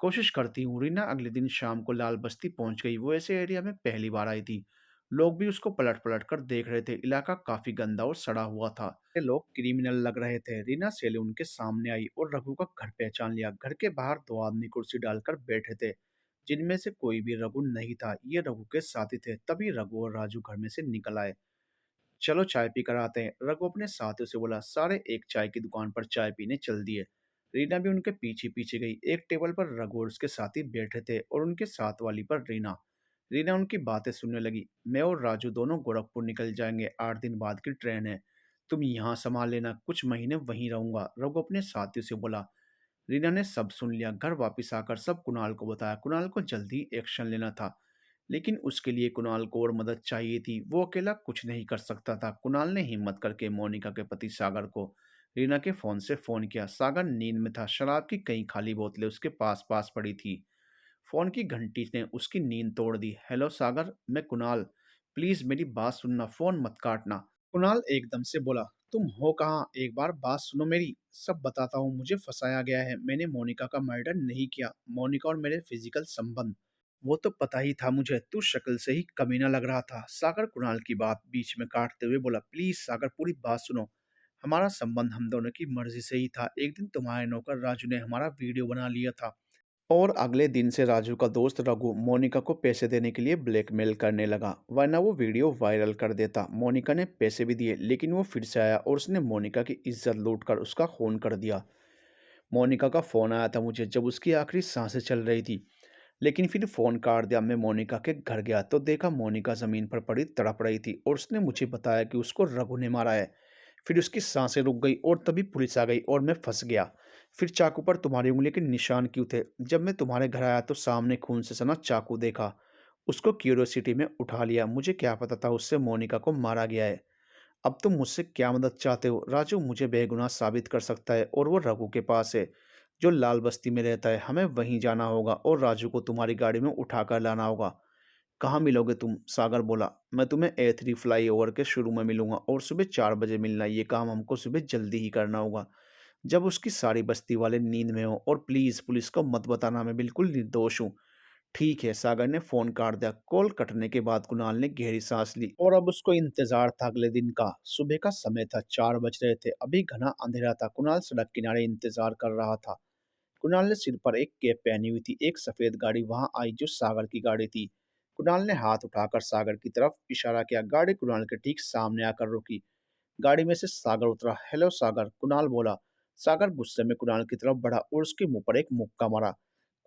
कोशिश करती हूँ। रीना अगले दिन शाम को लाल बस्ती पहुंच गई। वो ऐसे एरिया में पहली बार आई थी। लोग भी उसको पलट पलट कर देख रहे थे। इलाका काफी गंदा और सड़ा हुआ था। ये लोग क्रिमिनल लग रहे थे। रीना सैलून के सामने आई और रघु का घर पहचान लिया। घर के बाहर दो आदमी कुर्सी डालकर बैठे थे, जिनमें से कोई भी रघु नहीं था। ये रघु के साथी थे। तभी रघु और राजू घर में से निकल आए। चलो चाय पी कर आते हैं, रघु अपने साथियों से बोला। सारे एक चाय की दुकान पर चाय पीने चल दिए। रीना भी उनके पीछे पीछे गई। एक टेबल पर रघु और उसके साथी बैठे थे और उनके साथ वाली पर रीना। रीना उनकी बातें सुनने लगी। मैं और राजू दोनों गोरखपुर निकल जाएंगे, 8 दिन बाद की ट्रेन है। तुम यहाँ संभाल लेना, कुछ महीने वहीं रहूंगा, रघु अपने साथियों से बोला। रीना ने सब सुन लिया। घर वापस आकर सब कुणाल को बताया। कुणाल को जल्दी एक्शन लेना था, लेकिन उसके लिए कुणाल को और मदद चाहिए थी। वो अकेला कुछ नहीं कर सकता था। कुणाल ने हिम्मत करके मोनिका के पति सागर को रीना के फोन से फोन किया। सागर नींद में था। शराब की कई खाली बोतलें उसके पास पास पड़ी थी। फोन की घंटी ने उसकी नींद तोड़ दी। हेलो सागर, मैं कुणाल। प्लीज मेरी बात सुनना, फोन मत काटना। कुणाल एकदम से बोला, तुम हो कहाँ? एक बार बात सुनो मेरी। सब बताता हूँ। मुझे फंसाया गया है। मैंने मोनिका का मर्डर नहीं किया। मोनिका और मेरे फिजिकल संबंध, वो तो पता ही था मुझे। तू शक्ल से ही कमीना लग रहा था। सागर कुणाल की बात बीच में काटते हुए बोला, प्लीज सागर, पूरी बात सुनो। हमारा संबंध हम दोनों की मर्जी से ही था। एक दिन तुम्हारे नौकर राजू ने हमारा वीडियो बना लिया था, और अगले दिन से राजू का दोस्त रघु मोनिका को पैसे देने के लिए ब्लैकमेल करने लगा, वरना वो वीडियो वायरल कर देता। मोनिका ने पैसे भी दिए, लेकिन वो फिर से आया और उसने मोनिका की इज्जत लूटकर उसका खून कर दिया। मोनिका का फोन आया था मुझे जब उसकी आखिरी सांसें चल रही थी, लेकिन फिर फोन काट दिया। मैं मोनिका के घर गया तो देखा मोनिका जमीन पर पड़ी तड़प रही थी, और उसने मुझे बताया कि उसको रघु ने मारा है। फिर उसकी सांसें रुक गई और तभी पुलिस आ गई और मैं फंस गया। फिर चाकू पर तुम्हारी उंगली के निशान क्यों थे? जब मैं तुम्हारे घर आया तो सामने खून से सना चाकू देखा। उसको क्यूरियोसिटी में उठा लिया। मुझे क्या पता था उससे मोनिका को मारा गया है। अब तुम मुझसे क्या मदद चाहते हो? राजू मुझे बेगुनाह साबित कर सकता है, और वो रघु के पास है जो लाल बस्ती में रहता है। हमें वहीं जाना होगा और राजू को तुम्हारी गाड़ी में उठाकर लाना होगा। कहाँ मिलोगे तुम? सागर बोला, मैं तुम्हें A3 फ्लाईओवर के शुरू में मिलूंगा और सुबह 4 बजे मिलना। ये काम हमको सुबह जल्दी ही करना होगा, जब उसकी सारी बस्ती वाले नींद में हो। और प्लीज पुलिस को मत बताना, मैं बिल्कुल निर्दोष हूँ। ठीक है। सागर ने फोन काट दिया। कॉल कटने के बाद कुणाल ने गहरी सांस ली, और अब उसको इंतजार था अगले दिन का। सुबह का समय था, 4 बज रहे थे। अभी घना अंधेरा था। कुणाल सड़क किनारे इंतजार कर रहा था। कुणाल ने सिर पर एक कैप पहनी हुई थी। एक सफेद गाड़ी वहां आई जो सागर की गाड़ी थी। कुणाल ने हाथ उठाकर सागर की तरफ इशारा किया। गाड़ी कुणाल के ठीक सामने आकर रुकी। गाड़ी में से सागर उतरा। हेलो सागर, कुणाल बोला। सागर गुस्से में कुणाल की तरफ बढ़ा और उसके मुंह पर एक मुक्का मारा।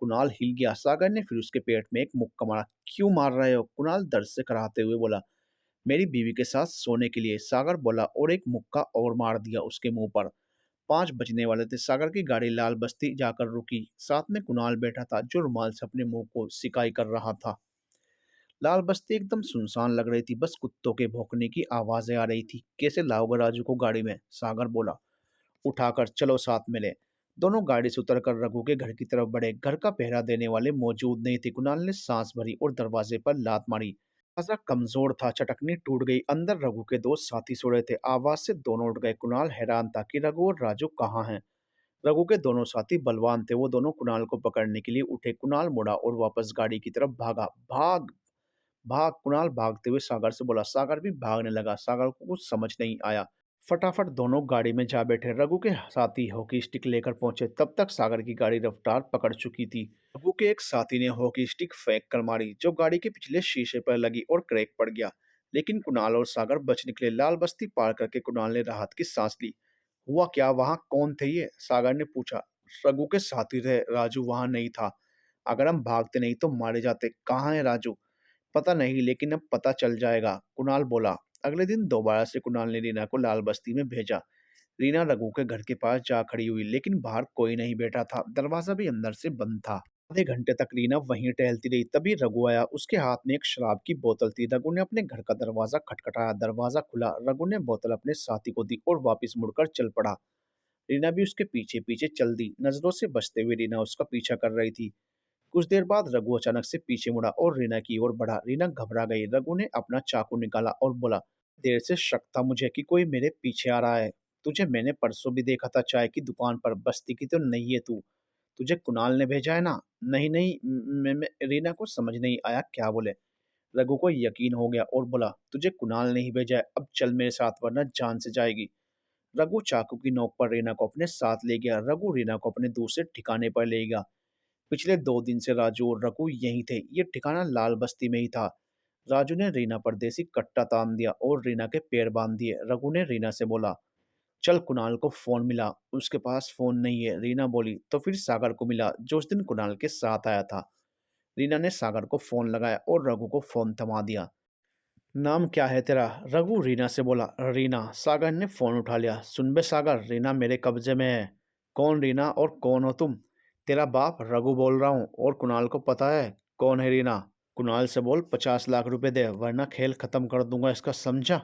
कुणाल हिल गया। सागर ने फिर उसके पेट में एक मुक्का मारा। क्यों मार रहे हो? कुणाल दर्द से कराहते हुए बोला। मेरी बीवी के साथ सोने के लिए, सागर बोला, और एक मुक्का और मार दिया उसके मुंह पर। 5 बजने वाले थे। सागर की गाड़ी लाल बस्ती जाकर रुकी। साथ में कुणाल बैठा था जो रुमाल से अपने मुंह को सिकाई कर रहा था। लाल बस्ती एकदम सुनसान लग रही थी, बस कुत्तों के भौंकने की आवाजें आ रही थी। कैसे लाओगे राजू को गाड़ी में? सागर बोला। उठाकर चलो साथ मिले। दोनों गाड़ी से उतरकर रघु के घर की तरफ बढ़े। घर का पहरा देने वाले मौजूद नहीं थे। कुणाल ने सांस भरी और दरवाजे पर लात मारी। दरवाजा कमजोर था, चटकनी टूट गई। अंदर रघु के दो साथी सो रहे थे। आवाज से दोनों उठ गए। कुणाल हैरान था कि रघु और राजू कहाँ हैं। रघु के दोनों साथी बलवान थे। वो दोनों कुणाल को पकड़ने के लिए उठे। कुणाल मुड़ा और वापस गाड़ी की तरफ भागा। भाग भाग कुणाल भागते हुए सागर से बोला। सागर भी भागने लगा। सागर को कुछ समझ नहीं आया। फटाफट दोनों गाड़ी में जा बैठे। रघु के साथी हॉकी स्टिक लेकर पहुंचे। तब तक सागर की गाड़ी रफ्तार पकड़ चुकी थी। रघु के एक साथी ने हॉकी स्टिक फेंक कर मारी, जो गाड़ी के पिछले शीशे पर लगी और क्रैक पड़ गया। लेकिन कुणाल और सागर बच निकले। लाल बस्ती पार करके कुणाल ने राहत की सांस ली। हुआ क्या? वहां कौन थे ये? सागर ने पूछा। रघु के साथी थे, राजू वहां नहीं था। अगर हम भागते नहीं तो मारे जाते। कहाँ है राजू? पता नहीं, लेकिन अब पता चल जाएगा, कुणाल बोला। अगले दिन दोबारा से कुणाल ने रीना को लाल बस्ती में भेजा। रीना रघु के घर के पास जा खड़ी हुई, लेकिन बाहर कोई नहीं बैठा था। दरवाजा भी अंदर से बंद था। आधे घंटे तक रीना वहीं टहलती रही। तभी रघु आया। उसके हाथ में एक शराब की बोतल थी। रघु ने अपने घर का दरवाजा खटखटाया। दरवाजा खुला। रघु ने बोतल अपने साथी को दी और वापस मुड़कर चल पड़ा। रीना भी उसके पीछे पीछे चल दी। नजरों से बचते हुए रीना उसका पीछा कर रही थी। कुछ देर बाद रघु अचानक से पीछे मुड़ा और रीना की ओर बढ़ा। रीना घबरा गई। रघु ने अपना चाकू निकाला और बोला। देर से शक था मुझे कि कोई मेरे पीछे आ रहा है। तुझे मैंने परसों भी देखा था चाय की दुकान पर। बस्ती की तो नहीं है तू? तुझे कुणाल ने भेजा है ना? नहीं नहीं, मैं रीना को समझ नहीं आया क्या बोले। रघु को यकीन हो गया और बोला, तुझे कुणाल ने ही भेजा है। अब चल मेरे साथ, वरना जान से जाएगी। रघु चाकू की नोक पर रीना को अपने साथ ले गया। रघु रीना को अपने दूसरे ठिकाने पर ले गया। पिछले 2 दिन से राजू और रघु यहीं थे। ये ठिकाना लाल बस्ती में ही था। राजू ने रीना पर देसी कट्टा तान दिया और रीना के पैर बांध दिए। रघु ने रीना से बोला, चल कुणाल को फोन मिला। उसके पास फोन नहीं है, रीना बोली। तो फिर सागर को मिला, जो उस दिन कुणाल के साथ आया था। रीना ने सागर को फोन लगाया और रघु को फोन थमा दिया। नाम क्या है तेरा? रघु रीना से बोला। रीना। सागर ने फोन उठा लिया। सुन बे सागर, रीना मेरे कब्जे में है। कौन रीना और कौन हो तुम? तेरा बाप रघु बोल रहा हूँ। और कुणाल को पता है कौन है रीना? कुणाल से बोल 50 लाख रुपए दे, वरना खेल खत्म कर दूंगा इसका, समझा?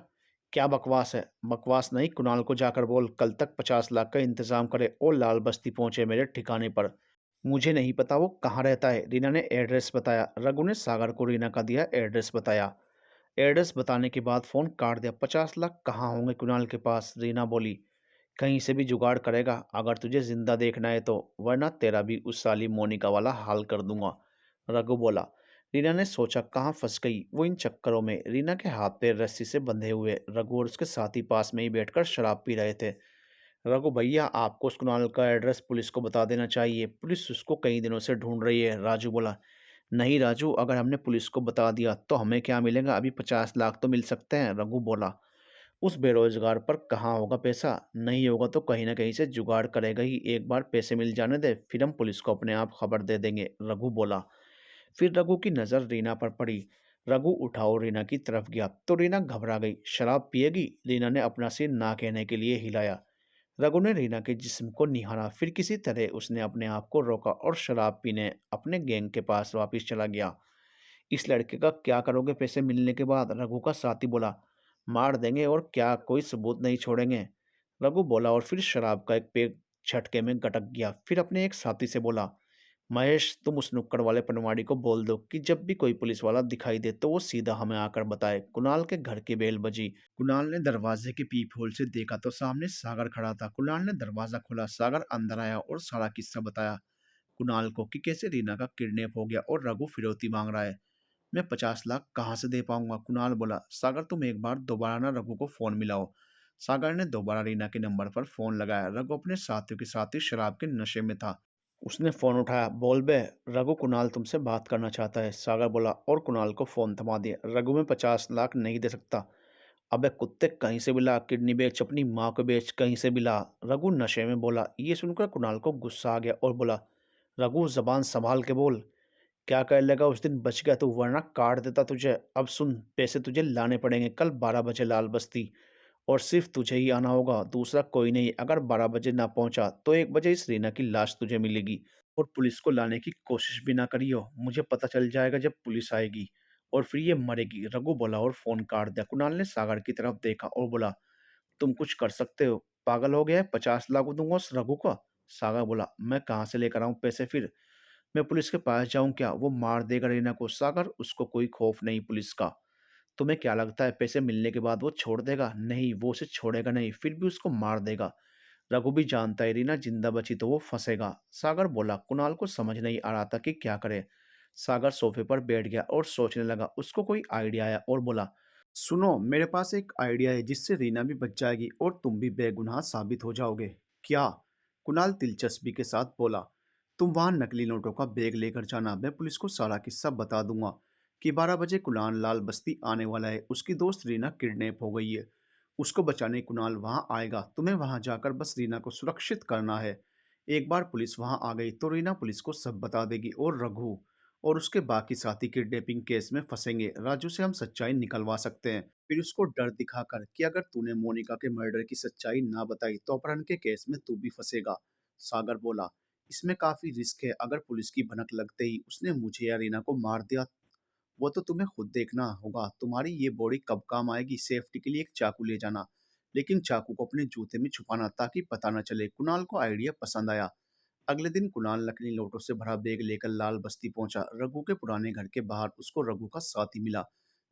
क्या बकवास है? बकवास नहीं, कुणाल को जाकर बोल कल तक 50 लाख का इंतजाम करे और लाल बस्ती पहुंचे मेरे ठिकाने पर। मुझे नहीं पता वो कहाँ रहता है। रीना ने एड्रेस बताया। रघु ने सागर को रीना का दिया एड्रेस बताया। एड्रेस बताने के बाद फोन काट दिया। 50 लाख कहाँ होंगे कुणाल के पास? रीना बोली। कहीं से भी जुगाड़ करेगा, अगर तुझे जिंदा देखना है तो, वरना तेरा भी उस साली मोनिका वाला हाल कर दूंगा। रघु बोला। रीना ने सोचा कहाँ फंस गई वो इन चक्करों में। रीना के हाथ पैर रस्सी से बंधे हुए। रघु और उसके साथी पास में ही बैठकर शराब पी रहे थे। रघु भैया, आपको उस कुणाल का एड्रेस पुलिस को बता देना चाहिए। पुलिस उसको कई दिनों से ढूंढ रही है। राजू बोला। नहीं राजू, अगर हमने पुलिस को बता दिया तो हमें क्या मिलेगा? अभी 50 लाख तो मिल सकते हैं। रघु बोला। उस बेरोजगार पर कहाँ होगा पैसा? नहीं होगा तो कहीं ना कहीं से जुगाड़ करेगा ही। एक बार पैसे मिल जाने दे, फिर हम पुलिस को अपने आप खबर दे देंगे। रघु बोला। फिर रघु की नज़र रीना पर पड़ी। रघु उठा और रीना की तरफ गया तो रीना घबरा गई। शराब पिएगी? रीना ने अपना सिर ना कहने के लिए हिलाया। रघु ने रीना के जिस्म को निहारा। फिर किसी तरह उसने अपने आप को रोका और शराब पीने अपने गैंग के पास वापस चला गया। इस लड़के का क्या करोगे पैसे मिलने के बाद? रघु का साथी बोला। मार देंगे और क्या, कोई सबूत नहीं छोड़ेंगे। रघु बोला और फिर शराब का एक पेग झटके में गटक गया। फिर अपने एक साथी से बोला, महेश, तुम उस नुक्कड़ वाले पनवाड़ी को बोल दो कि जब भी कोई पुलिस वाला दिखाई दे तो वो सीधा हमें आकर बताए। कुणाल के घर की बेल बजी। कुणाल ने दरवाजे के पीप होल से देखा तो सामने सागर खड़ा था। कुणाल ने दरवाजा खोला। सागर अंदर आया और सारा किस्सा बताया कुणाल को कि कैसे रीना का किडनैप हो गया और रघु फिरौती मांग रहा है। मैं 50 लाख कहाँ से दे पाऊंगा? कुणाल बोला। सागर, तुम एक बार दोबारा ना रघु को फोन मिलाओ। सागर ने दोबारा रीना के नंबर पर फोन लगाया। रघु अपने साथियों के साथ ही शराब के नशे में था। उसने फोन उठाया। बोल बे रघु, कुणाल तुमसे बात करना चाहता है। सागर बोला और कुणाल को फोन थमा दिया। रघु, में 50 लाख नहीं दे सकता। अबे कुत्ते, कहीं से भी ला, किडनी बेच, अपनी माँ को बेच, कहीं से भी ला। रघु नशे में बोला। ये सुनकर कुणाल को गुस्सा आ गया और बोला, रघु जबान संभाल के बोल। क्या कर लेगा? उस दिन बच गया तू, वरना काट देता तुझे। अब सुन, पैसे तुझे लाने पड़ेंगे कल 12 बजे लाल बस्ती। और सिर्फ तुझे ही आना होगा, दूसरा कोई नहीं। अगर 12 बजे ना पहुंचा तो 1 बजे इस रीना की लाश तुझे मिलेगी। और पुलिस को लाने की कोशिश भी ना करियो, मुझे पता चल जाएगा जब पुलिस आएगी। और फिर ये मरेगी, रघु बोला और फोन काट दिया। कुणाल ने सागर की तरफ देखा और बोला, तुम कुछ कर सकते हो? पागल हो गया है? 50 लाख दूंगा उस रघु को। सागर बोला, मैं कहाँ से लेकर आऊं पैसे फिर? मैं पुलिस के पास जाऊं क्या? वो मार देगा रीना को। सागर, उसको कोई खौफ नहीं पुलिस का। तुम्हें क्या लगता है पैसे मिलने के बाद वो छोड़ देगा? नहीं, वो उसे छोड़ेगा नहीं, फिर भी उसको मार देगा। रघु भी जानता है रीना जिंदा बची तो वो फंसेगा। सागर बोला। कुणाल को समझ नहीं आ रहा था कि क्या करे। सागर सोफे पर बैठ गया और सोचने लगा। उसको कोई आइडिया आया और बोला, सुनो, मेरे पास एक आइडिया है जिससे रीना भी बच जाएगी और तुम भी बेगुनाह साबित हो जाओगे। क्या? कुणाल दिलचस्पी के साथ बोला। तुम वहां नकली नोटों का बैग लेकर जाना, मैं पुलिस को सारा किस्सा बता दूंगा कि 12 बजे कुणाल लाल बस्ती आने वाला है, उसकी दोस्त रीना किडनैप हो गई है, उसको बचाने कुणाल वहां आएगा, तुम्हें वहां जाकर बस रीना को सुरक्षित करना है। एक बार पुलिस वहां आ गई तो रीना पुलिस को सब बता देगी और रघु और उसके बाकी साथी किडनैपिंग केस में फंसेंगे। राजू से हम सच्चाई निकलवा सकते हैं, फिर उसको डर दिखाकर कि अगर तूने मोनिका के मर्डर की सच्चाई ना बताई तो अपहरण के केस में तू भी फंसेगा। सागर बोला, इसमें काफी रिस्क है, अगर पुलिस की भनक लगते ही उसने मुझे या रीना को मार दिया, वो तो तुम्हें खुद देखना होगा। तुम्हारी ये बॉडी कब काम आएगी? सेफ्टी के लिए एक चाकू ले जाना, लेकिन चाकू को अपने जूते में छुपाना ताकि पता न चले। कुणाल को आइडिया पसंद आया। अगले दिन कुणाल नकली नोटों से भरा बैग लेकर लाल बस्ती पहुंचा। रघु के पुराने घर के बाहर उसको रघु का साथी मिला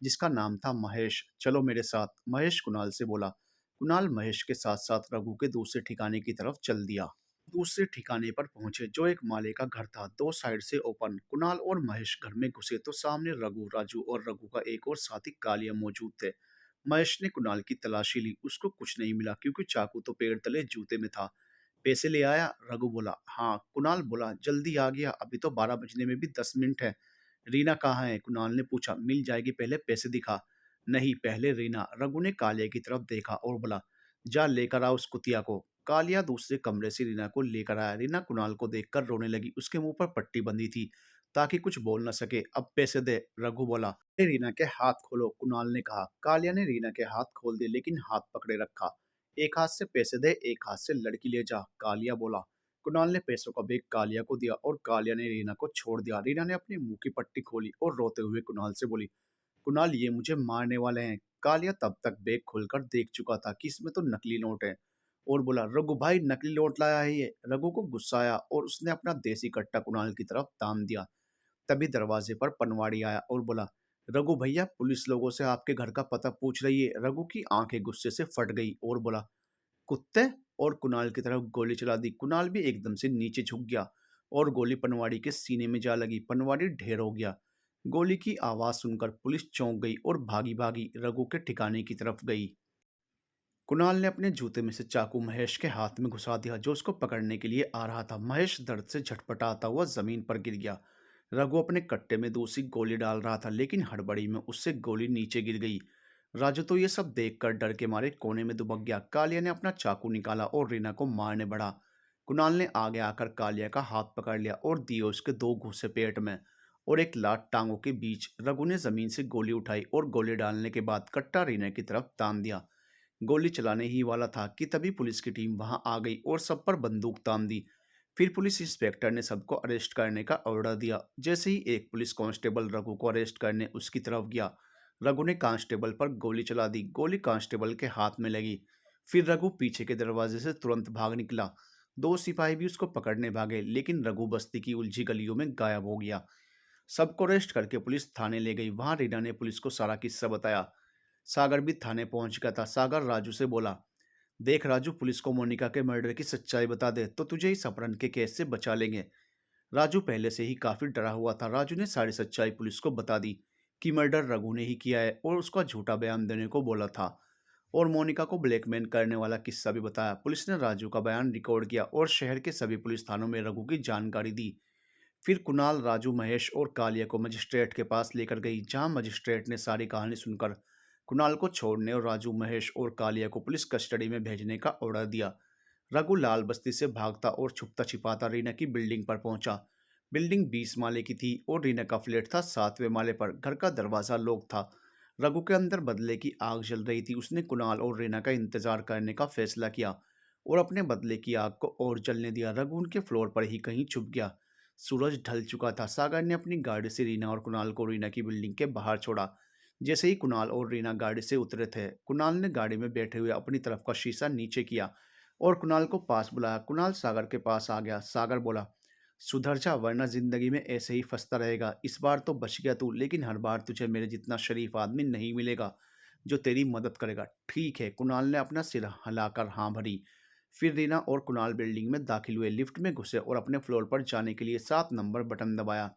जिसका नाम था महेश। चलो मेरे साथ, महेश कुणाल से बोला। कुणाल महेश के साथ साथ रघु के दूसरे ठिकाने की तरफ चल दिया। दूसरे ठिकाने पर पहुंचे जो एक माले का घर था, दो साइड से ओपन। कुणाल और महेश घर में घुसे तो सामने रघु, राजू और रघु का एक और साथी कालिया मौजूद थे। महेश ने कुणाल की तलाशी ली, उसको कुछ नहीं मिला क्योंकि चाकू तो पेड़ तले जूते में था। पैसे ले आया? रघु बोला। हाँ। कुणाल बोला, जल्दी आ गया, अभी तो 12 बजने में भी 10 मिनट है। रीना कहाँ है? कुणाल ने पूछा। मिल जाएगी, पहले पैसे दिखा। नहीं, पहले रीना। रघु ने कालिया की तरफ देखा और बोला, जा लेकर आ उस कुतिया को। कालिया दूसरे कमरे से रीना को लेकर आया। रीना कुणाल को देखकर रोने लगी, उसके मुंह पर पट्टी बंधी थी ताकि कुछ बोल न सके। अब पैसे दे, रघु बोला। रीना के हाथ खोलो, कुणाल ने कहा। कालिया ने रीना के हाथ खोल दिए लेकिन हाथ पकड़े रखा। एक हाथ से पैसे दे, एक हाथ से लड़की ले जा, कालिया बोला। कुणाल ने पैसों का बैग कालिया को दिया और कालिया ने रीना को छोड़ दिया। रीना ने अपने मुंह की पट्टी खोली और रोते हुए कुणाल से बोली, कुणाल, ये मुझे मारने वाले हैं। कालिया तब तक बैग खोलकर देख चुका था कि इसमें तो नकली नोट है और बोला, रघु भाई, नकली नोट लाया है ये। रघु को गुस्सा आया और उसने अपना देसी कट्टा कुणाल की तरफ तान दिया। तभी दरवाजे पर पनवाड़ी आया और बोला, रघु भैया, पुलिस लोगों से आपके घर का पता पूछ रही है। रघु की आंखें गुस्से से फट गई और बोला, कुत्ते, और कुणाल की तरफ गोली चला दी। कुणाल भी एकदम से नीचे झुक गया और गोली पनवाड़ी के सीने में जा लगी। पनवाड़ी ढेर हो गया। गोली की आवाज सुनकर पुलिस चौंक गई और भागी भागी रघु के ठिकाने की तरफ गई। कुणाल ने अपने जूते में से चाकू महेश के हाथ में घुसा दिया जो उसको पकड़ने के लिए आ रहा था। महेश दर्द से झटपटाता हुआ जमीन पर गिर गया। रघु अपने कट्टे में दूसरी गोली डाल रहा था लेकिन हड़बड़ी में उससे गोली नीचे गिर गई। राजू तो ये सब देखकर डर के मारे कोने में दुबक गया। कालिया ने अपना चाकू निकाला और रीना को मारने बढ़ा। कुणाल ने आगे आकर कालिया का हाथ पकड़ लिया और दिए उसके दो घूंसे पेट में और एक लात टांगों के बीच। रघु ने जमीन से गोली उठाई और गोली डालने के बाद कट्टा रीना की तरफ तान दिया। गोली चलाने ही वाला था कि तभी पुलिस की टीम वहां आ गई और सब पर बंदूक तान दी। फिर पुलिस इंस्पेक्टर ने सबको अरेस्ट करने का ऑर्डर दिया। जैसे ही एक पुलिस कांस्टेबल रघु को अरेस्ट करने उसकी तरफ गया, रघु ने कांस्टेबल पर गोली चला दी। गोली कांस्टेबल के हाथ में लगी। फिर रघु पीछे के दरवाजे से तुरंत भाग निकला। दो सिपाही भी उसको पकड़ने भागे लेकिन रघु बस्ती की उलझी गलियों में गायब हो गया। सबको अरेस्ट करके पुलिस थाने ले गई। वहां रीना ने पुलिस को सारा किस्सा बताया। सागर भी थाने पहुंच गया था। सागर राजू से बोला, देख राजू, पुलिस को मोनिका के मर्डर की सच्चाई बता दे तो तुझे इस अपहरण के केस से बचा लेंगे। राजू पहले से ही काफी डरा हुआ था। राजू ने सारी सच्चाई पुलिस को बता दी कि मर्डर रघु ने ही किया है और उसका झूठा बयान देने को बोला था और मोनिका को ब्लैकमेल करने वाला किस्सा भी बताया। पुलिस ने राजू का बयान रिकॉर्ड किया और शहर के सभी पुलिस थानों में रघु की जानकारी दी। फिर कुणाल, राजू, महेश और कालिया को मजिस्ट्रेट के पास लेकर गई जहां मजिस्ट्रेट ने सारी कहानी सुनकर कुणाल को छोड़ने और राजू, महेश और कालिया को पुलिस कस्टडी में भेजने का ऑर्डर दिया। रघु लाल बस्ती से भागता और छुपता छिपाता रीना की बिल्डिंग पर पहुंचा। बिल्डिंग 20 माले की थी और रीना का फ्लैट था 7वें माले पर। घर का दरवाजा लॉक था। रघु के अंदर बदले की आग जल रही थी। उसने कुणाल और रीना का इंतजार करने का फैसला किया और अपने बदले की आग को और जलने दिया। रघु उनके फ्लोर पर ही कहीं छुप गया। सूरज ढल चुका था। सागर ने अपनी गाड़ी से रीना और कुणाल को रीना की बिल्डिंग के बाहर छोड़ा। जैसे ही कुणाल और रीना गाड़ी से उतरे थे, कुणाल ने गाड़ी में बैठे हुए अपनी तरफ का शीशा नीचे किया और कुणाल को पास बुलाया। कुणाल सागर के पास आ गया। सागर बोला, सुधर जा वरना जिंदगी में ऐसे ही फंसता रहेगा। इस बार तो बच गया तू, लेकिन हर बार तुझे मेरे जितना शरीफ आदमी नहीं मिलेगा जो तेरी मदद करेगा। ठीक है, कुणाल ने अपना सिर हिलाकर हाँ भरी। फिर रीना और कुणाल बिल्डिंग में दाखिल हुए, लिफ्ट में घुसे और अपने फ्लोर पर जाने के लिए 7 नंबर बटन दबाया।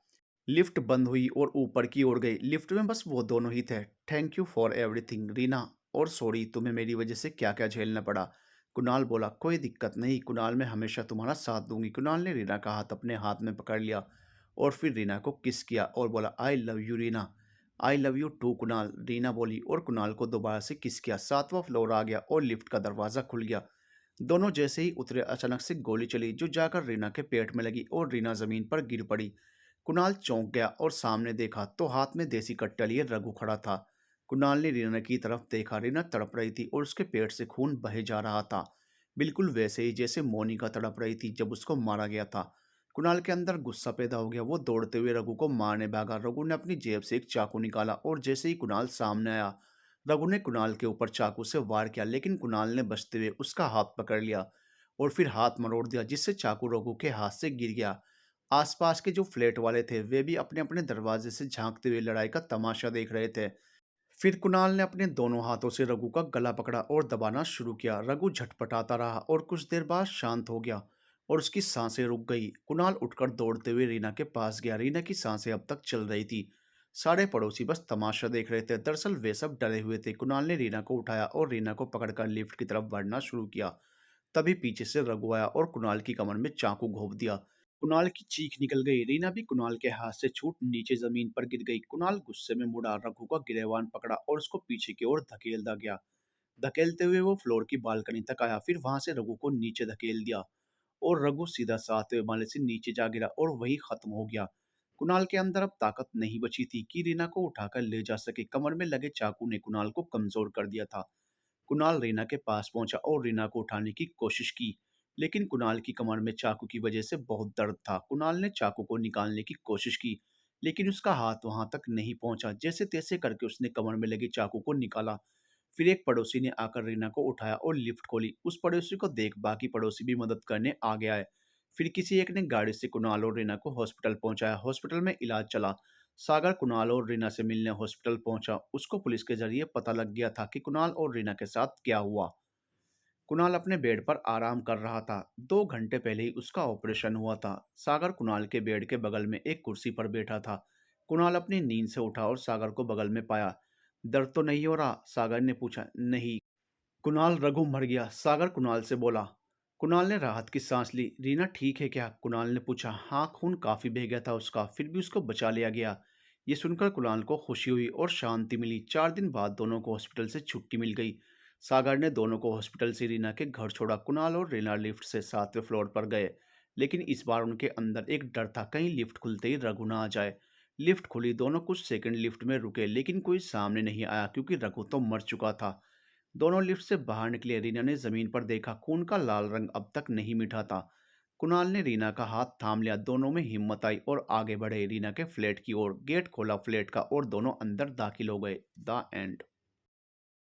लिफ्ट बंद हुई और ऊपर की ओर गई। लिफ्ट में बस वो दोनों ही थे। Thank you for everything Reena, और सॉरी तुम्हें मेरी वजह से क्या क्या झेलना पड़ा। कुणाल बोला, कोई दिक्कत नहीं कुणाल, मैं हमेशा तुम्हारा साथ दूंगी। कुणाल ने रीना का हाथ अपने हाथ में पकड़ लिया और फिर रीना को किस किया और बोला, I love you Reena. I love you too Kunal, Reena बोली और कुणाल को दोबारा से किस किया। 7वां फ्लोर आ गया और लिफ्ट का दरवाज़ा खुल गया। दोनों जैसे ही उतरे, अचानक से गोली चली जो जाकर रीना के पेट में लगी और रीना जमीन पर गिर पड़ी। कुणाल चौंक गया और सामने देखा तो हाथ में देसी कट्टा लिए रघु खड़ा था। कुणाल ने रीना की तरफ देखा। रीना तड़प रही थी और उसके पेट से खून बहे जा रहा था, बिल्कुल वैसे ही जैसे मोनिका तड़प रही थी जब उसको मारा गया था। कुणाल के अंदर गुस्सा पैदा हो गया। वो दौड़ते हुए रघु को मारने भागा। रघु ने अपनी जेब से एक चाकू निकाला और जैसे ही कुणाल सामने आया, रघु ने कुणाल के ऊपर चाकू से वार किया, लेकिन कुणाल ने बचते हुए उसका हाथ पकड़ लिया और फिर हाथ मरोड़ दिया, जिससे चाकू रघु के हाथ से गिर गया। आसपास के जो फ्लैट वाले थे वे भी अपने अपने दरवाजे से झांकते हुए लड़ाई का तमाशा देख रहे थे। फिर कुणाल ने अपने दोनों हाथों से रघु का गला पकड़ा और दबाना शुरू किया। रघु झटपटाता रहा और कुछ देर बाद शांत हो गया और उसकी सांसें रुक गई। कुणाल उठकर दौड़ते हुए रीना के पास गया। रीना की सांसें अब तक चल रही थी। सारे पड़ोसी बस तमाशा देख रहे थे। दरअसल वे सब डरे हुए थे। कुणाल ने रीना को उठाया और रीना को पकड़कर लिफ्ट की तरफ बढ़ना शुरू किया। तभी पीछे से रघु आया और कुणाल की कमर में चाकू घोंप दिया। कुणाल की चीख निकल गई। रीना भी कुणाल के हाथ से छूट नीचे जमीन पर गिर गई। कुणाल गुस्से में मुड़ा, रघु का गिरेबान पकड़ा और उसको पीछे की ओर धकेलता गया। धकेलते हुए वो फ्लोर की बालकनी तक आया। फिर वहां से रघु को नीचे धकेल दिया और रघु सीधा 7वें माले से नीचे जा गिरा और वही खत्म हो गया। कुणाल के अंदर अब ताकत नहीं बची थी कि रीना को उठाकर ले जा सके। कमर में लगे चाकू ने कुणाल को कमजोर कर दिया था। कुणाल रीना के पास पहुंचा और रीना को उठाने की कोशिश की, लेकिन कुणाल की कमर में चाकू की वजह से बहुत दर्द था। कुणाल ने चाकू को निकालने की कोशिश की, लेकिन उसका हाथ वहां तक नहीं पहुंचा। जैसे तैसे करके उसने कमर में लगे चाकू को निकाला। फिर एक पड़ोसी ने आकर रीना को उठाया और लिफ्ट खोली। उस पड़ोसी को देख बाकी पड़ोसी भी मदद करने आ गया है। फिर किसी एक ने गाड़ी से कुणाल और रीना को हॉस्पिटल पहुंचाया। हॉस्पिटल में इलाज चला। सागर कुणाल और रीना से मिलने हॉस्पिटल पहुंचा। उसको पुलिस के जरिए पता लग गया था कि कुणाल और रीना के साथ क्या हुआ। कुणाल अपने बेड पर आराम कर रहा था। 2 घंटे पहले ही उसका ऑपरेशन हुआ था। सागर कुणाल के बेड के बगल में एक कुर्सी पर बैठा था। कुणाल अपनी नींद से उठा और सागर को बगल में पाया। दर्द तो नहीं हो रहा? सागर ने पूछा। नहीं। कुणाल, रघु मर गया, सागर कुणाल से बोला। कुणाल ने राहत की सांस ली। रीना ठीक है क्या? कुणाल ने पूछा। हाँ, खून काफी बह गया था उसका, फिर भी उसको बचा लिया गया। ये सुनकर कुणाल को खुशी हुई और शांति मिली। 4 दिन बाद दोनों को हॉस्पिटल से छुट्टी मिल गई। सागर ने दोनों को हॉस्पिटल से रीना के घर छोड़ा। कुणाल और रीना लिफ्ट से 7वें फ्लोर पर गए, लेकिन इस बार उनके अंदर एक डर था, कहीं लिफ्ट खुलते ही रघु ना आ जाए। लिफ्ट खुली। दोनों कुछ सेकंड लिफ्ट में रुके, लेकिन कोई सामने नहीं आया क्योंकि रघु तो मर चुका था। दोनों लिफ्ट से बाहर निकले। रीना ने जमीन पर देखा, खून का लाल रंग अब तक नहीं मिटा था। कुणाल ने रीना का हाथ थाम लिया। दोनों में हिम्मत आई और आगे बढ़े रीना के फ्लैट की ओर। गेट खोला फ्लैट का और दोनों अंदर दाखिल हो गए। The end.